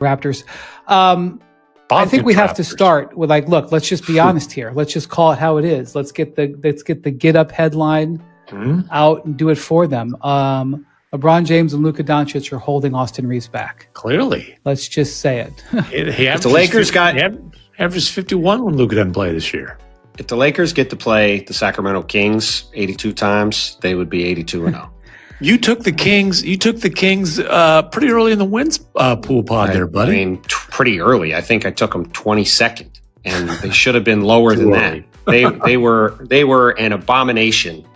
Raptors. I think we have to start with look, let's just be honest here. Let's just call it how it is. Let's get the get up headline out and do it for them. LeBron James and Luka Doncic are holding Austin Reeves back. Clearly. Let's just say it. If the Lakers averages 51 when Luka doesn't play this year. If the Lakers get to play the Sacramento Kings 82 times, they would be 82-0. You took the Kings pretty early in the wins pool pod there, buddy. I mean, pretty early. I think I took them 22nd, and they should have been lower than that. They were an abomination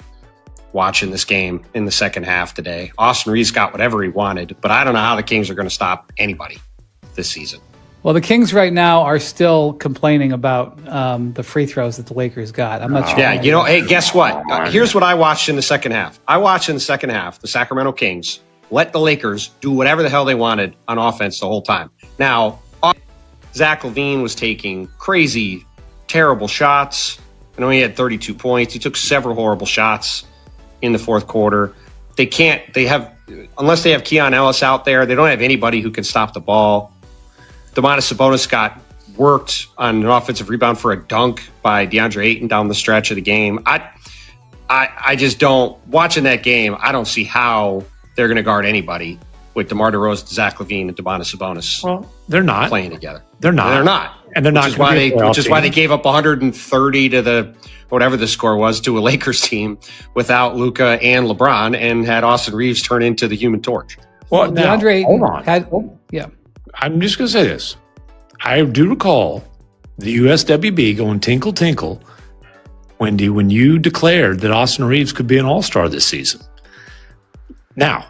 watching this game in the second half today. Austin Reeves got whatever he wanted, but I don't know how the Kings are going to stop anybody this season. Well, the Kings right now are still complaining about the free throws that the Lakers got. I'm not sure. Yeah, hey, guess what? Here's what I watched in the second half. I watched in the second half the Sacramento Kings let the Lakers do whatever the hell they wanted on offense the whole time. Now, Zach LaVine was taking crazy, terrible shots. I know he had 32 points. He took several horrible shots in the fourth quarter. Unless they have Keon Ellis out there, they don't have anybody who can stop the ball. Domantas Sabonis got worked on an offensive rebound for a dunk by DeAndre Ayton down the stretch of the game. I just don't, watching that game, I don't see how they're going to guard anybody with DeMar DeRozan, Zach LaVine, and Domantas Sabonis. Well, they're not playing together. They're not. And they're not. Which is why they gave up 130 to whatever the score was to a Lakers team without Luka and LeBron, and had Austin Reeves turn into the Human Torch. Well, DeAndre Ayton yeah. I'm just going to say this. I do recall the USWB going tinkle, tinkle, Wendy, when you declared that Austin Reeves could be an all-star this season. Now,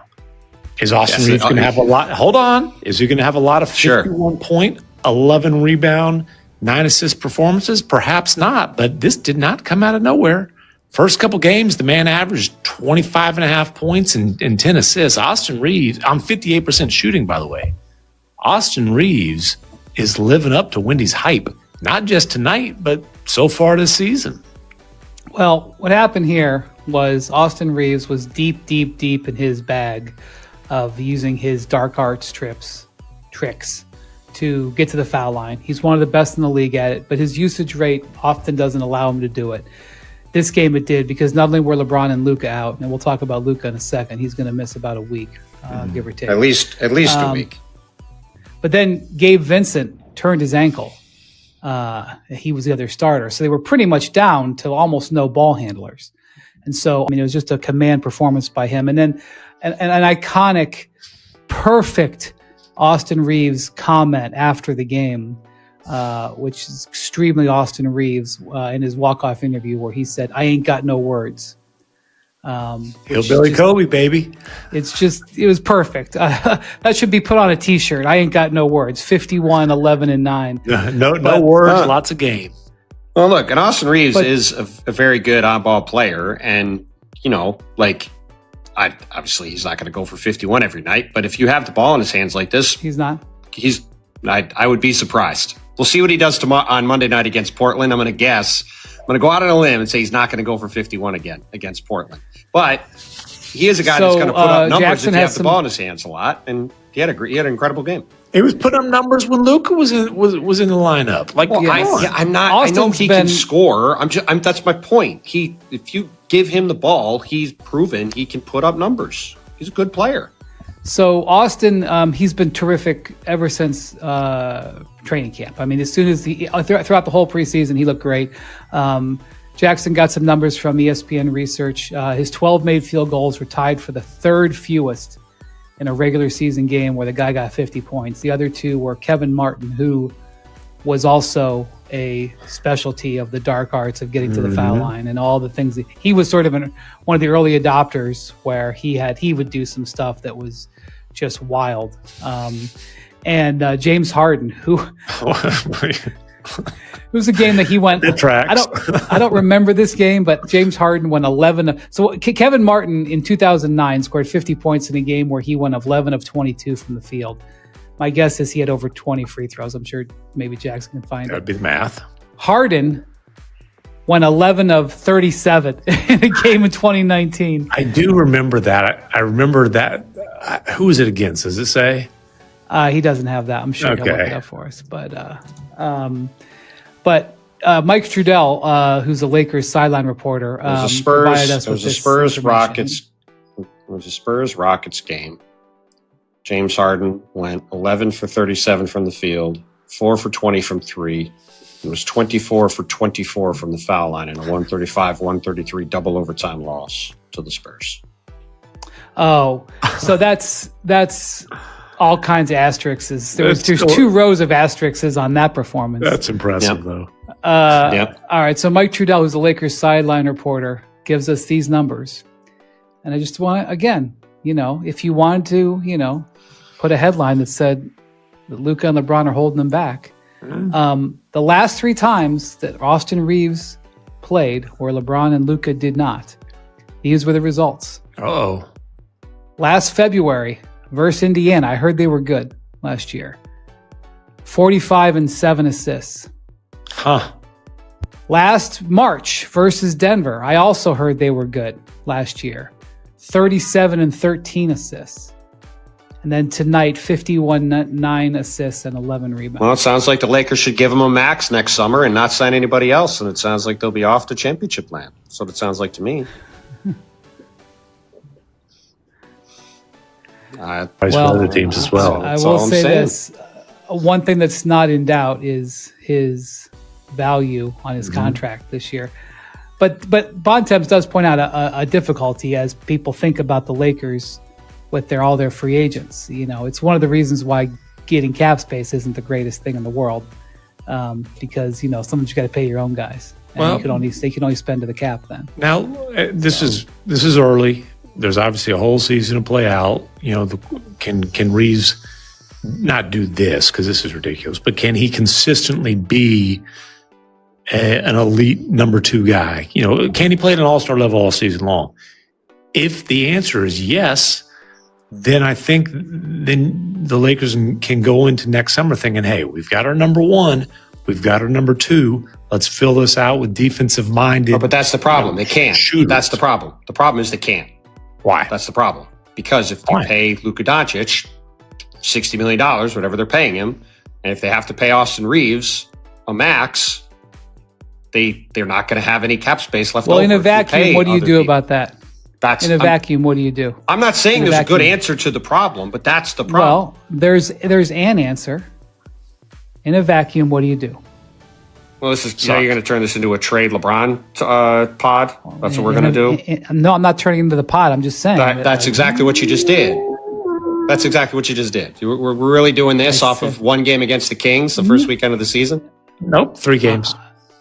is Austin Reeves going to have a lot? Hold on. Is he going to have a lot of 51 point, 11 rebound, 9 assist performances? Perhaps not, but this did not come out of nowhere. First couple games, the man averaged 25.5 points and 10 assists. Austin Reeves, I'm 58% shooting, by the way. Austin Reeves is living up to Wendy's hype, not just tonight, but so far this season. Well, what happened here was Austin Reeves was deep in his bag of using his dark arts tricks to get to the foul line. He's one of the best in the league at it, but his usage rate often doesn't allow him to do it. This game it did, because not only were LeBron and Luka out, and we'll talk about Luka in a second, he's going to miss about a week, give or take. At least a week. But then Gabe Vincent turned his ankle. He was the other starter. So they were pretty much down to almost no ball handlers. And so, it was just a command performance by him. And then an iconic, perfect Austin Reeves comment after the game, which is extremely Austin Reeves in his walk-off interview, where he said, "I ain't got no words." Hillbilly Kobe, baby. It was perfect. That should be put on a t-shirt. I ain't got no words. 51, 11, and 9. No words, lots of game. Well, look, and Austin Reeves is a very good on-ball player. And, obviously he's not going to go for 51 every night. But if you have the ball in his hands like this. He's not. I would be surprised. We'll see what he does on Monday night against Portland. I'm going to guess. I'm going to go out on a limb and say he's not going to go for 51 again against Portland. But he is a guy that's going to put up numbers Jackson if he has the ball in his hands a lot, and he had an incredible game. He was putting up numbers when Luka was in the lineup. I know he can score. That's my point. If you give him the ball, he's proven he can put up numbers. He's a good player. So Austin, he's been terrific ever since training camp. As soon as throughout the whole preseason, he looked great. Jackson got some numbers from ESPN Research. His 12 made field goals were tied for the third fewest in a regular season game, where the guy got 50 points. The other two were Kevin Martin, who was also a specialty of the dark arts of getting to the foul line and all the things. He was sort of one of the early adopters, where he would do some stuff that was just wild. And James Harden, who it was a game that he went. That tracks. I don't remember this game, but James Harden went 11. So Kevin Martin in 2009 scored 50 points in a game where he went 11 of 22 from the field. My guess is he had over 20 free throws. I'm sure maybe Jackson can find it. That'd be the math. Harden went 11 of 37 in a game in 2019. I do remember that. I remember that. Who was it against? Does it say? He doesn't have that. I'm sure he'll look Okay. it up for us. But Mike Trudell, who's a Lakers sideline reporter, There's a provided us Spurs. with There's a this Spurs information. Rockets. There was a Spurs Rockets game. James Harden went 11 for 37 from the field, 4 for 20 from three. It was 24 for 24 from the foul line in a 135-133 double overtime loss to the Spurs. Oh, so that's all kinds of asterisks. There's That's 2 rows of asterisks on that performance. That's impressive, Yep. though. Yep. All right, so Mike Trudell, who's the Lakers sideline reporter, gives us these numbers, and I just want again, if you wanted to, put a headline that said that Luka and LeBron are holding them back. The last 3 times that Austin Reeves played, where LeBron and Luka did not, these were the results. Oh, Last February versus Indiana, I heard they were good last year. 45 and 7 assists. huh. Last March versus Denver, I also heard they were good last year. 37 and 13 assists. And then tonight, 51, 9 assists and 11 rebounds. Well, it sounds like the Lakers should give him a max next summer and not sign anybody else. And it sounds like they'll be off to championship land. That's what it sounds like to me. Price for other teams as well. I That's will all I'm say saying. this. One thing that's not in doubt is his value on his contract this year. But Bontemps does point out a difficulty as people think about the Lakers with all their free agents. It's one of the reasons why getting cap space isn't the greatest thing in the world, because sometimes you got to pay your own guys. And Well- they can only spend to the cap then. Now, this is early. There's obviously a whole season to play out. Can Reeves not do this because this is ridiculous? But can he consistently be an elite number 2 guy? Can he play at an all-star level all season long? If the answer is yes, then I think then the Lakers can go into next summer thinking, hey, we've got our number 1, we've got our number 2. Let's fill this out with defensive-minded. But that's the problem. They can't. Shooters. That's the problem. The problem is they can't. Why? That's the problem. Because if you Why? pay Luka Doncic $60 million, whatever they're paying him, and if they have to pay Austin Reeves a max, they're not going to have any cap space left Well, over. in a to vacuum, pay what do you other do people. about that? That's In a I'm- vacuum, what do you do? I'm not saying in a there's a good vacuum? answer to the problem, but that's the problem. Well, there's an answer. In a vacuum, what do you do? Well, this is you're going to turn this into a trade LeBron pod. That's what we're going to do. No, I'm not turning into the pot. I'm just saying. That's exactly what you just did. That's exactly what you just did. We're really doing this off of one game against the Kings, the first weekend of the season. Nope, 3 games.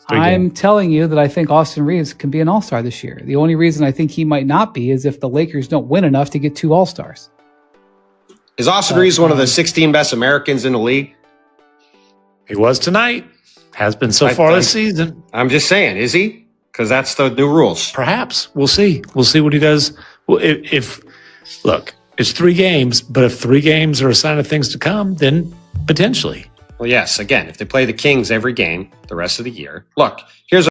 3 I'm games. telling you that I think Austin Reeves can be an all-star this year. The only reason I think he might not be is if the Lakers don't win enough to get 2 all-stars. Is Austin Reeves one of the 16 best Americans in the league? He was tonight. Has been so I far think- this season. I'm just saying, is he? Because that's the new rules. Perhaps we'll see. We'll see what he does. Well, if look, it's 3 games, but if 3 games are a sign of things to come, then potentially. Well, yes, again, if they play the Kings every game the rest of the year. Look, here's